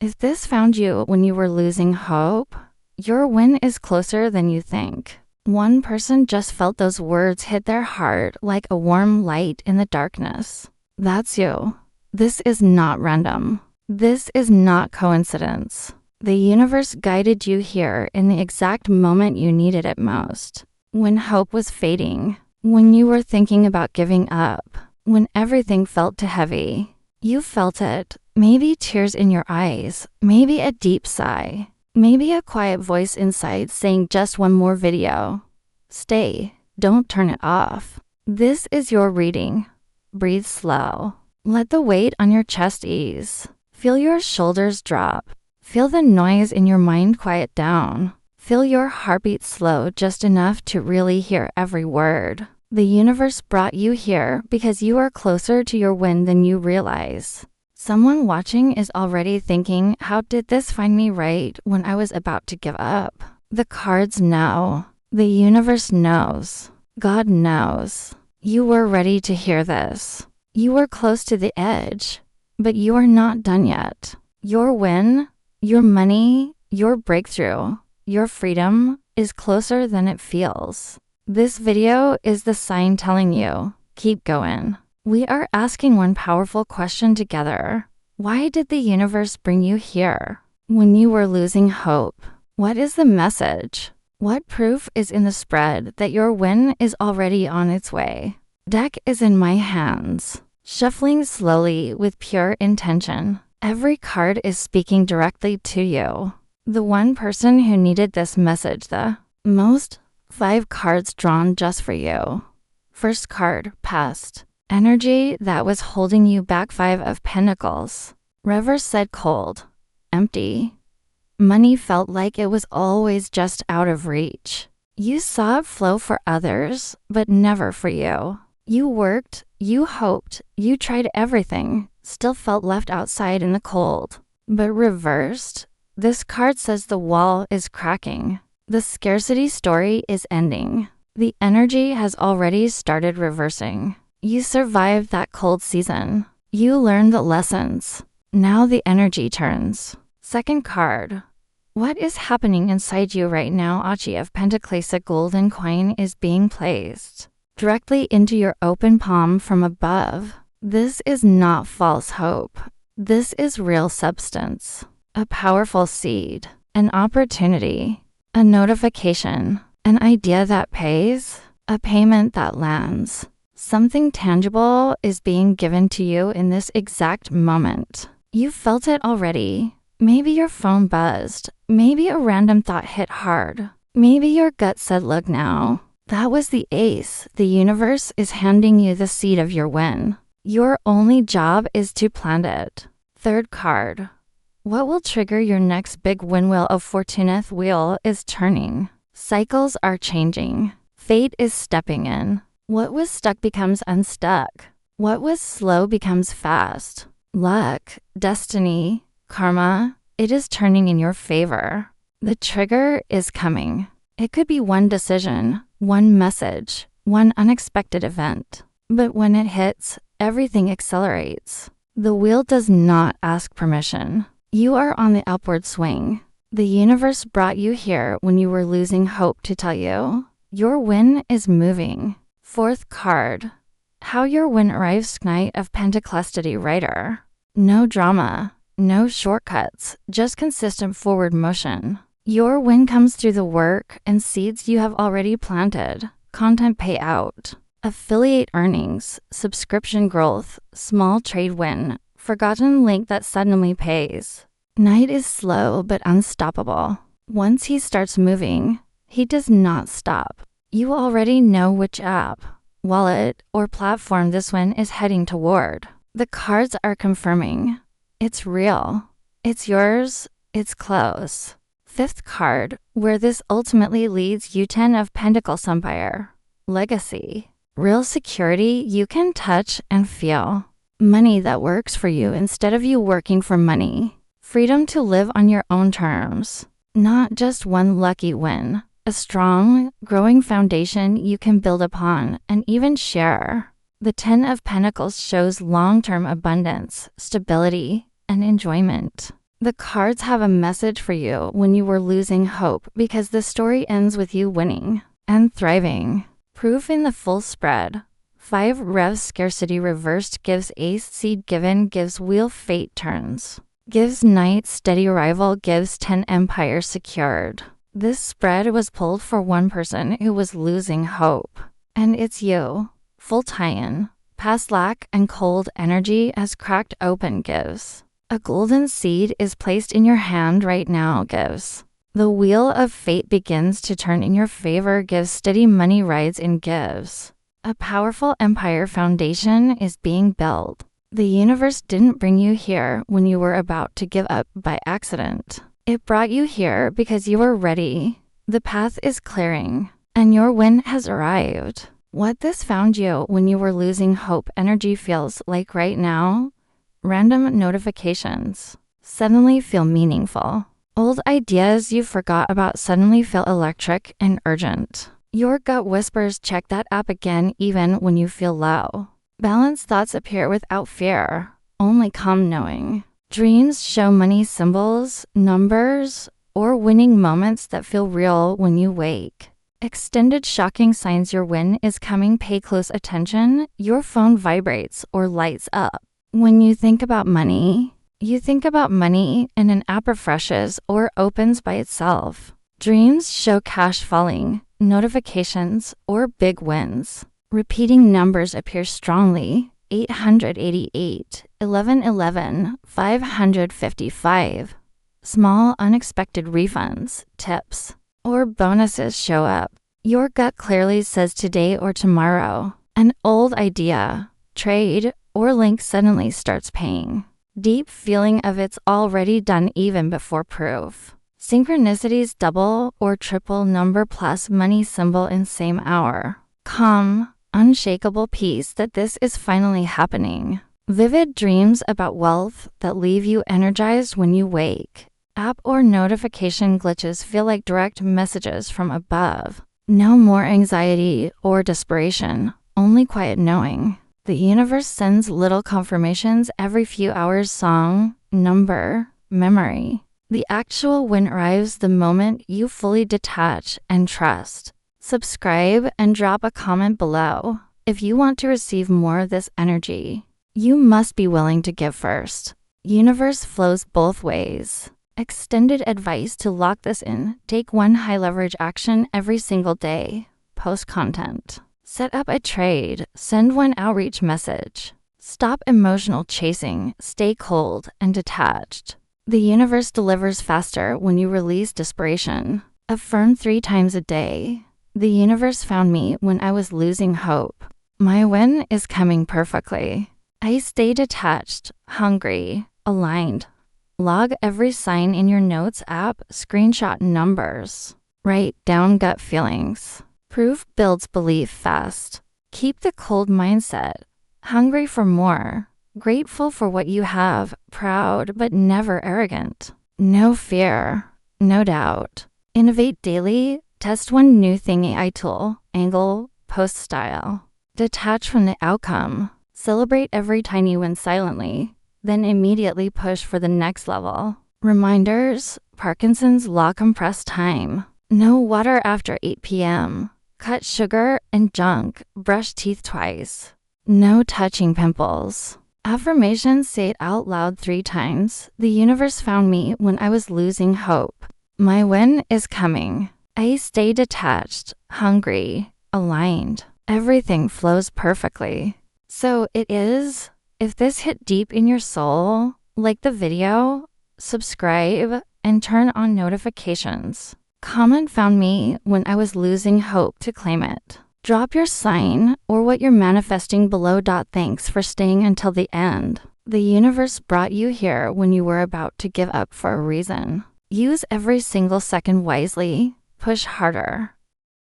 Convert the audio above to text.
If this found you when you were losing hope, your win is closer than you think. One person just felt those words hit their heart like a warm light in the darkness. That's you. This is not random. This is not coincidence. The universe guided you here in the exact moment you needed it most. When hope was fading, when you were thinking about giving up, when everything felt too heavy. You felt it, maybe tears in your eyes, maybe a deep sigh, maybe a quiet voice inside saying just one more video. Stay, don't turn it off. This is your reading. Breathe slow. Let the weight on your chest ease. Feel your shoulders drop. Feel the noise in your mind quiet down. Feel your heartbeat slow just enough to really hear every word. The universe brought you here because you are closer to your win than you realize. Someone watching is already thinking, how did this find me right when I was about to give up? The cards know. The universe knows. God knows. You were ready to hear this. You were close to the edge, but you are not done yet. Your win, your money, your breakthrough, your freedom is closer than it feels. This video is the sign telling you, keep going. We are asking one powerful question together. Why did the universe bring you here? When you were losing hope, what is the message? What proof is in the spread that your win is already on its way? Deck is in my hands, shuffling slowly with pure intention. Every card is speaking directly to you. The one person who needed this message the most. 5 cards drawn just for you. First card, past. Energy that was holding you back. 5 of Pentacles. Reverse said cold, empty. Money felt like it was always just out of reach. You saw it flow for others, but never for you. You worked, you hoped, you tried everything, still felt left outside in the cold. But reversed, this card says the wall is cracking. The scarcity story is ending. The energy has already started reversing. You survived that cold season. You learned the lessons. Now the energy turns. Second card. What is happening inside you right now? Achi of Pentacles. A golden coin is being placed directly into your open palm from above. This is not false hope. This is real substance. A powerful seed. An opportunity. A notification, an idea that pays, a payment that lands. Something tangible is being given to you in this exact moment. You felt it already. Maybe your phone buzzed. Maybe a random thought hit hard. Maybe your gut said, look now. That was the ace. The universe is handing you the seed of your win. Your only job is to plant it. Third card. What will trigger your next big win? Wheel of Fortune wheel is turning. Cycles are changing. Fate is stepping in. What was stuck becomes unstuck. What was slow becomes fast. Luck, destiny, karma, it is turning in your favor. The trigger is coming. It could be one decision, one message, one unexpected event. But when it hits, everything accelerates. The wheel does not ask permission. You are on the upward swing. The universe brought you here when you were losing hope to tell you, your win is moving. Fourth card. How your win arrives. Knight of Pentacles. Writer. No drama, no shortcuts, just consistent forward motion. Your win comes through the work and seeds you have already planted. Content payout. Affiliate earnings, subscription growth, small trade win. Forgotten link that suddenly pays. Knight is slow but unstoppable. Once he starts moving, he does not stop. You already know which app, wallet, or platform this one is heading toward. The cards are confirming. It's real. It's yours. It's close. Fifth card, where this ultimately leads you. 10 of Pentacles. Empire. Legacy. Real security you can touch and feel. Money that works for you instead of you working for money. Freedom to live on your own terms. Not just one lucky win. A strong, growing foundation you can build upon and even share. The 10 of Pentacles shows long-term abundance, stability, and enjoyment. The cards have a message for you when you were losing hope because the story ends with you winning and thriving. Proof in the full spread. 5 Rev Scarcity reversed gives Ace Seed given gives Wheel Fate turns. Gives Knight Steady Arrival gives 10 Empire secured. This spread was pulled for one person who was losing hope. And it's you. Full tie-in. Past lack and cold energy as cracked open gives. A golden seed is placed in your hand right now gives. The wheel of fate begins to turn in your favor gives steady money rides in gives. A powerful empire foundation is being built. The universe didn't bring you here when you were about to give up by accident. It brought you here because you were ready. The path is clearing, and your win has arrived. What this found you when you were losing hope energy feels like right now. Random notifications suddenly feel meaningful. Old ideas you forgot about suddenly feel electric and urgent. Your gut whispers check that app again even when you feel low. Balanced thoughts appear without fear, only calm knowing. Dreams show money symbols, numbers, or winning moments that feel real when you wake. Extended shocking signs your win is coming. Pay close attention. Your phone vibrates or lights up. When you think about money, you think about money and an app refreshes or opens by itself. Dreams show cash falling, notifications, or big wins. Repeating numbers appear strongly. 888, 1111, 555. Small unexpected refunds, tips, or bonuses show up. Your gut clearly says today or tomorrow. An old idea, trade, or link suddenly starts paying. Deep feeling of it's already done even before proof. Synchronicities double or triple number plus money symbol in same hour. Calm, unshakable peace that this is finally happening. Vivid dreams about wealth that leave you energized when you wake. App or notification glitches feel like direct messages from above. No more anxiety or desperation, only quiet knowing. The universe sends little confirmations every few hours. Song, number, memory. The actual win arrives the moment you fully detach and trust. Subscribe and drop a comment below. If you want to receive more of this energy, you must be willing to give first. Universe flows both ways. Extended advice to lock this in. Take one high leverage action every single day. Post content. Set up a trade. Send one outreach message. Stop emotional chasing. Stay cold and detached. The universe delivers faster when you release desperation. Affirm 3 times a day. The universe found me when I was losing hope. My win is coming perfectly. I stay detached, hungry, aligned. Log every sign in your notes app. Screenshot numbers. Write down gut feelings. Proof builds belief fast. Keep the cold mindset. Hungry for more. Grateful for what you have. Proud but never arrogant. No fear. No doubt. Innovate daily. Test one new thing. AI tool. Angle. Post style. Detach from the outcome. Celebrate every tiny win silently. Then immediately push for the next level. Reminders. Parkinson's law. Compressed time. No water after 8 p.m. Cut sugar and junk. Brush teeth twice. No touching pimples. Affirmations. Say it out loud 3 times. The universe found me when I was losing hope. My win is coming. I stay detached, hungry, aligned. Everything flows perfectly. So it is. If this hit deep in your soul, like the video, subscribe, and turn on notifications. Comment found me when I was losing hope to claim it. Drop your sign or what you're manifesting below. Thanks for staying until the end. The universe brought you here when you were about to give up for a reason. Use every single second wisely. Push harder.